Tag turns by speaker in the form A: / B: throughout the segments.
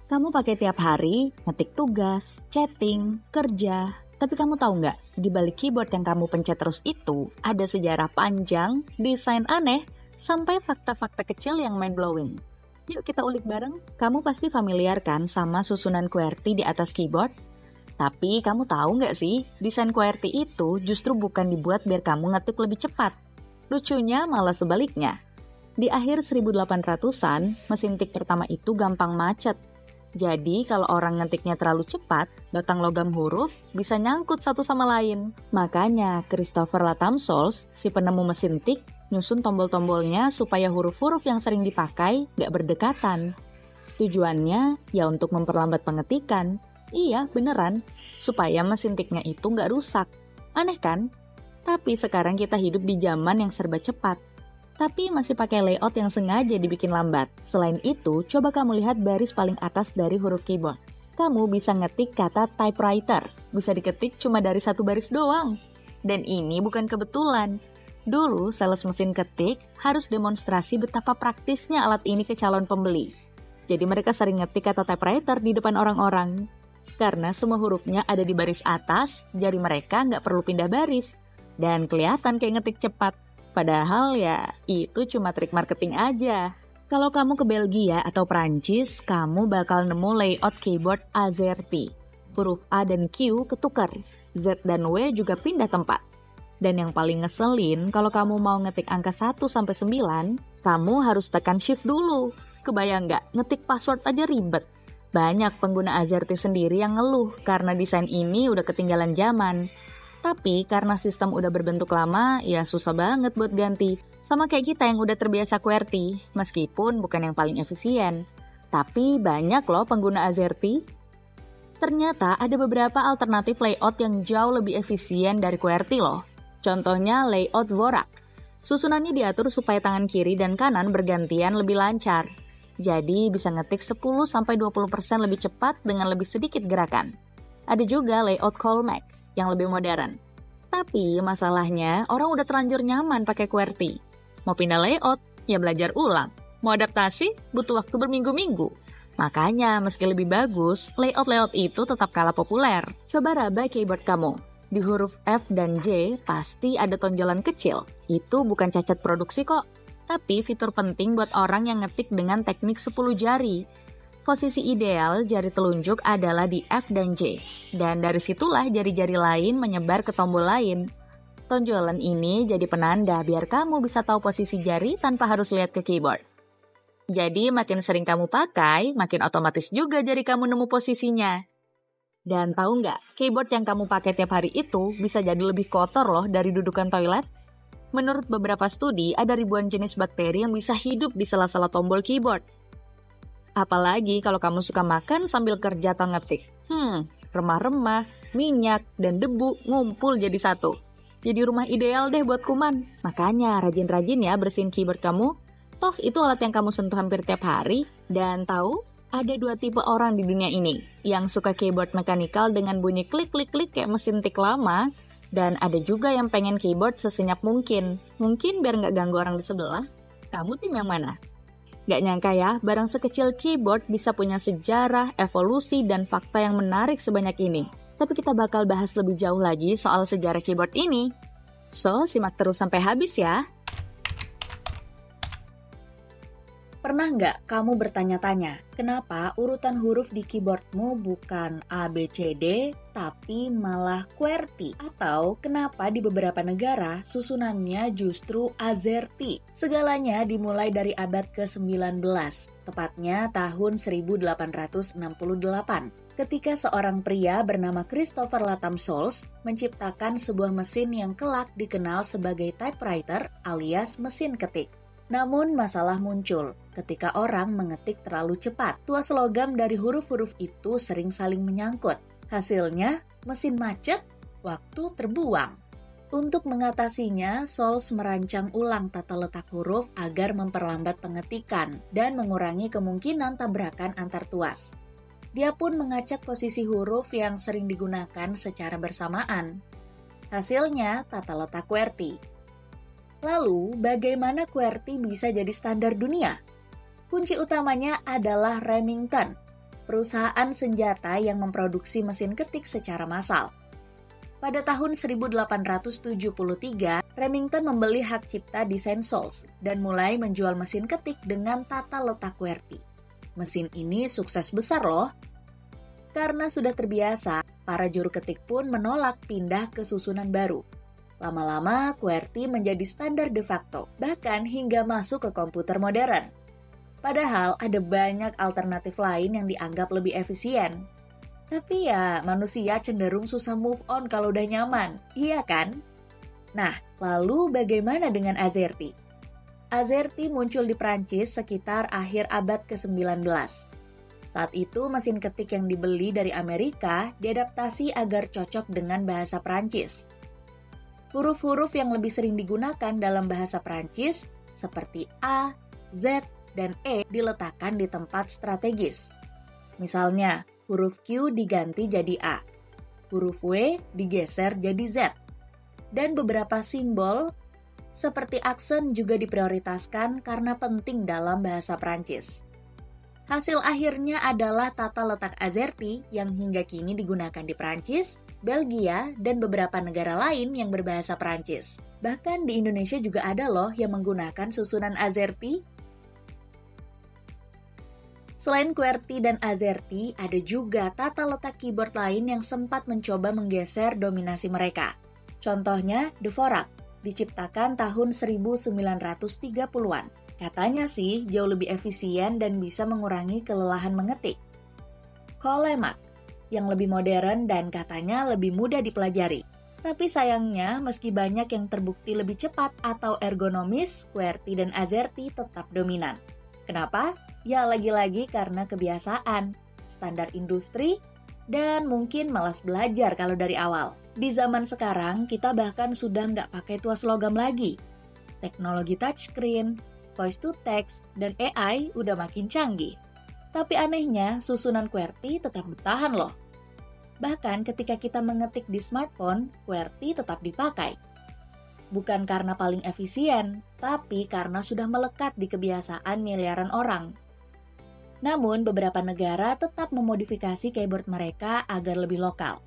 A: Kamu pakai tiap hari, ngetik tugas, chatting, kerja. Tapi kamu tahu nggak, di balik keyboard yang kamu pencet terus itu, ada sejarah panjang, desain aneh, sampai fakta-fakta kecil yang mind-blowing. Yuk kita ulik bareng. Kamu pasti familiar kan sama susunan QWERTY di atas keyboard? Tapi kamu tahu nggak sih, desain QWERTY itu justru bukan dibuat biar kamu ngetik lebih cepat. Lucunya malah sebaliknya. Di akhir 1800-an, mesin tik pertama itu gampang macet. Jadi kalau orang ngetiknya terlalu cepat, batang logam huruf bisa nyangkut satu sama lain. Makanya Christopher Latham Solz, si penemu mesin tik, nyusun tombol-tombolnya supaya huruf-huruf yang sering dipakai nggak berdekatan. Tujuannya ya untuk memperlambat pengetikan. Iya, beneran. Supaya mesin tiknya itu nggak rusak. Aneh kan? Tapi sekarang kita hidup di zaman yang serba cepat. Tapi masih pakai layout yang sengaja dibikin lambat. Selain itu, coba kamu lihat baris paling atas dari huruf keyboard. Kamu bisa ngetik kata typewriter. Bisa diketik cuma dari satu baris doang. Dan ini bukan kebetulan. Dulu, sales mesin ketik harus demonstrasi betapa praktisnya alat ini ke calon pembeli. Jadi mereka sering ngetik kata typewriter di depan orang-orang. Karena semua hurufnya ada di baris atas, jari mereka nggak perlu pindah baris. Dan kelihatan kayak ngetik cepat. Padahal ya itu cuma trik marketing aja. Kalau kamu ke Belgia atau Prancis, kamu bakal nemu layout keyboard AZERTY. Huruf A dan Q ketukar, Z dan W juga pindah tempat. Dan yang paling ngeselin, kalau kamu mau ngetik angka 1-9, kamu harus tekan shift dulu. Kebayang nggak? Ngetik password aja ribet. Banyak pengguna AZERTY sendiri yang ngeluh karena desain ini udah ketinggalan zaman. Tapi karena sistem udah berbentuk lama, ya susah banget buat ganti. Sama kayak kita yang udah terbiasa QWERTY, meskipun bukan yang paling efisien. Tapi banyak loh pengguna AZERTY. Ternyata ada beberapa alternatif layout yang jauh lebih efisien dari QWERTY loh. Contohnya layout Dvorak. Susunannya diatur supaya tangan kiri dan kanan bergantian lebih lancar. Jadi bisa ngetik 10-20% lebih cepat dengan lebih sedikit gerakan. Ada juga layout Colmac yang lebih modern. Tapi masalahnya orang udah terlanjur nyaman pakai QWERTY. Mau pindah layout, ya belajar ulang. Mau adaptasi, butuh waktu berminggu-minggu. Makanya meski lebih bagus, layout-layout itu tetap kalah populer. Coba raba keyboard kamu. Di huruf F dan J pasti ada tonjolan kecil. Itu bukan cacat produksi kok. Tapi fitur penting buat orang yang ngetik dengan teknik 10 jari. Posisi ideal jari telunjuk adalah di F dan J, dan dari situlah jari-jari lain menyebar ke tombol lain. Tonjolan ini jadi penanda biar kamu bisa tahu posisi jari tanpa harus lihat ke keyboard. Jadi makin sering kamu pakai, makin otomatis juga jari kamu nemu posisinya. Dan tahu nggak, keyboard yang kamu pakai tiap hari itu bisa jadi lebih kotor loh dari dudukan toilet. Menurut beberapa studi, ada ribuan jenis bakteri yang bisa hidup di sela-sela tombol keyboard. Apalagi kalau kamu suka makan sambil kerja atau ngetik. Remah-remah, minyak, dan debu ngumpul jadi satu. Jadi rumah ideal deh buat kuman. Makanya rajin-rajin ya bersihin keyboard kamu. Toh itu alat yang kamu sentuh hampir tiap hari. Dan tahu, ada 2 tipe orang di dunia ini. Yang suka keyboard mekanikal dengan bunyi klik-klik-klik kayak mesin tik lama. Dan ada juga yang pengen keyboard sesenyap mungkin. Mungkin biar nggak ganggu orang di sebelah. Kamu tim yang mana? Gak nyangka ya, barang sekecil keyboard bisa punya sejarah, evolusi, dan fakta yang menarik sebanyak ini. Tapi kita bakal bahas lebih jauh lagi soal sejarah keyboard ini. So, simak terus sampai habis ya. Pernah nggak kamu bertanya-tanya, kenapa urutan huruf di keyboardmu bukan A, B, C, D, tapi malah QWERTY? Atau kenapa di beberapa negara susunannya justru AZERTY? Segalanya dimulai dari abad ke-19, tepatnya tahun 1868, ketika seorang pria bernama Christopher Latham Solz menciptakan sebuah mesin yang kelak dikenal sebagai typewriter alias mesin ketik. Namun masalah muncul ketika orang mengetik terlalu cepat. Tuas logam dari huruf-huruf itu sering saling menyangkut. Hasilnya, mesin macet, waktu terbuang. Untuk mengatasinya, Solz merancang ulang tata letak huruf agar memperlambat pengetikan dan mengurangi kemungkinan tabrakan antar tuas. Dia pun mengacak posisi huruf yang sering digunakan secara bersamaan. Hasilnya, tata letak QWERTY. Lalu, bagaimana QWERTY bisa jadi standar dunia? Kunci utamanya adalah Remington. perusahaan senjata yang memproduksi mesin ketik secara massal. Pada tahun 1873, Remington membeli hak cipta desain Soles dan mulai menjual mesin ketik dengan tata letak QWERTY. Mesin ini sukses besar loh. Karena sudah terbiasa, para juru ketik pun menolak pindah ke susunan baru. Lama-lama, QWERTY menjadi standar de facto, bahkan hingga masuk ke komputer modern. Padahal ada banyak alternatif lain yang dianggap lebih efisien. Tapi ya, manusia cenderung susah move on kalau udah nyaman, iya kan? Nah, lalu bagaimana dengan AZERTY? AZERTY muncul di Prancis sekitar akhir abad ke-19. Saat itu, mesin ketik yang dibeli dari Amerika diadaptasi agar cocok dengan bahasa Prancis. Huruf-huruf yang lebih sering digunakan dalam bahasa Prancis, seperti A, Z, dan E diletakkan di tempat strategis. Misalnya, huruf Q diganti jadi A, huruf W digeser jadi Z, dan beberapa simbol seperti aksen juga diprioritaskan karena penting dalam bahasa Prancis. Hasil akhirnya adalah tata letak AZERTY yang hingga kini digunakan di Prancis, Belgia, dan beberapa negara lain yang berbahasa Prancis. Bahkan di Indonesia juga ada loh yang menggunakan susunan AZERTY. Selain QWERTY dan AZERTY, ada juga tata letak keyboard lain yang sempat mencoba menggeser dominasi mereka. Contohnya, Dvorak, diciptakan tahun 1930-an. Katanya sih jauh lebih efisien dan bisa mengurangi kelelahan mengetik. Colemak, yang lebih modern dan katanya lebih mudah dipelajari. Tapi sayangnya, meski banyak yang terbukti lebih cepat atau ergonomis, QWERTY dan AZERTY tetap dominan. Kenapa? Ya lagi-lagi karena kebiasaan, standar industri, dan mungkin malas belajar kalau dari awal. Di zaman sekarang, kita bahkan sudah nggak pakai tuas logam lagi. Teknologi touchscreen, voice to text, dan AI udah makin canggih. Tapi anehnya, susunan QWERTY tetap bertahan loh. Bahkan ketika kita mengetik di smartphone, QWERTY tetap dipakai. Bukan karena paling efisien, tapi karena sudah melekat di kebiasaan miliaran orang. Namun, beberapa negara tetap memodifikasi keyboard mereka agar lebih lokal.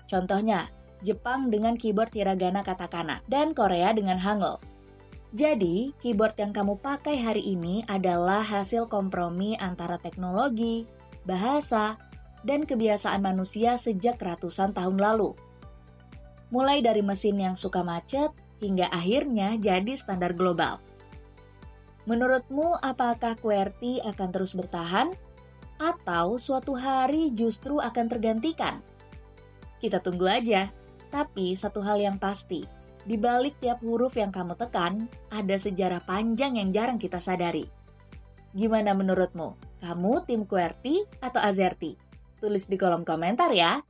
A: Contohnya, Jepang dengan keyboard hiragana katakana, dan Korea dengan hangul. Jadi, keyboard yang kamu pakai hari ini adalah hasil kompromi antara teknologi, bahasa, dan kebiasaan manusia sejak ratusan tahun lalu. Mulai dari mesin yang suka macet, hingga akhirnya jadi standar global. Menurutmu, apakah QWERTY akan terus bertahan? Atau suatu hari justru akan tergantikan? Kita tunggu aja. Tapi satu hal yang pasti, di balik tiap huruf yang kamu tekan, ada sejarah panjang yang jarang kita sadari. Gimana menurutmu? Kamu tim QWERTY atau AZERTY? Tulis di kolom komentar ya.